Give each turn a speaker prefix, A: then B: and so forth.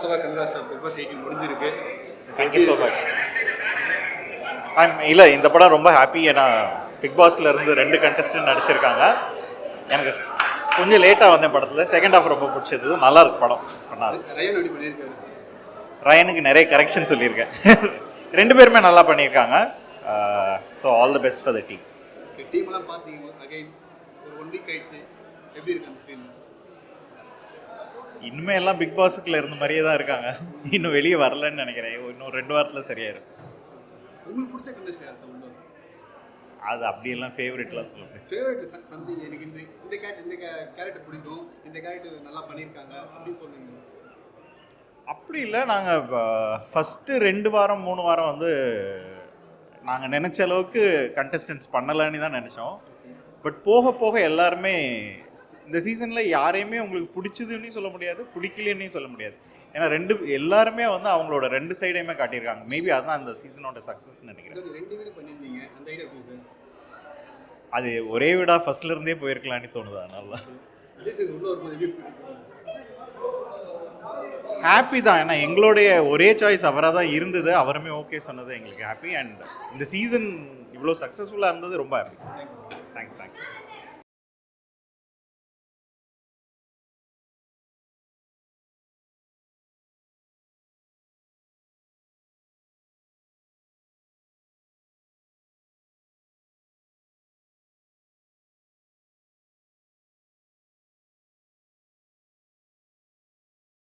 A: First of all congrats Bigg Boss 18 முடிஞ்சிருக்கு.
B: Thank you so much. இல்லை இந்த படம் ரொம்ப ஹாப்பி. ஏன்னா பிக் பாஸ்ல இருந்து 2 கண்டஸ்டன்ட் நடிச்சிருக்காங்க. எனக்கு கொஞ்சம் லேட்டாக வந்தேன் படத்தில். செகண்ட் ஹாஃப் ரொம்ப பிடிச்சது. நல்லா இருக்கு படம். பண்ணாரு.
A: ரயன் எப்படி பண்ணியிருக்காரு?
B: ரயனுக்கு நிறைய கரெக்ஷன் சொல்லியிருக்கேன். 2 பேருமே நல்லா பண்ணியிருக்காங்க. So all the best for the team.
A: டீம்லாம் பார்த்தீங்க அகைன் ஒரு 1 வீக் ஆயிடுச்சு. எப்படி இருக்கு அந்த ஃபீல்?
B: இனிமே எல்லாம் பிக் பாஸுக்குள்ள இருந்த மாதிரியே தான் இருக்காங்க. இன்னும் வெளியே வரலன்னு நினைக்கிறேன். இன்னும் 2 வாரத்தில் சரியாயிரும்.
A: உங்களுக்கு பிடிச்ச கண்டஸ்டன்ட் யார் சொல்லுங்க?
B: அது அப்படியெல்லாம் ஃபேவரட்லாம் சொல்ல முடியாது.
A: ஃபேவரட் சம்திங் எனக்கு இந்த கேரக்டர் பிடிக்கும், இந்த கேரக்டர் நல்லா பண்ணியிருக்காங்க அப்படின்னு சொல்லுங்க.
B: அப்படி இல்லை. நாங்கள் ஃபஸ்ட்டு 2 வாரம் 3 வாரம் வந்து நாங்கள் நினச்ச அளவுக்கு கண்டஸ்டன்ஸ் பண்ணலான்னு தான் நினச்சோம். பட் போக போக எல்லாருமே இந்த சீசனில் யாரையுமே உங்களுக்கு பிடிச்சதுன்னு சொல்ல முடியாது, பிடிக்கலன்னு சொல்ல முடியாது. ஏன்னா எல்லாருமே வந்து அவங்களோட 2 சைடையுமே காட்டியிருக்காங்க. மேபி அதுதான் அந்த சீசனோட சக்ஸஸ் நினைக்கிறேன்.
A: 2 வீடு பண்ணியிருந்தீங்க, அந்த ஐடியா எப்படி சார்?
B: அது ஒரே வீடாக ஃபர்ஸ்ட்ல இருந்தே போயிருக்கலான்னு தோணுது. அதனால ஹாப்பி தான். ஏன்னா எங்களுடைய ஒரே சாய்ஸ் அவராக தான் இருந்தது. அவருமே ஓகே சொன்னது எங்களுக்கு ஹாப்பி. அண்ட் இந்த சீசன் இவ்வளோ சக்ஸஸ்ஃபுல்லாக இருந்தது ரொம்ப ஹாப்பி. தேங்க்ஸ்.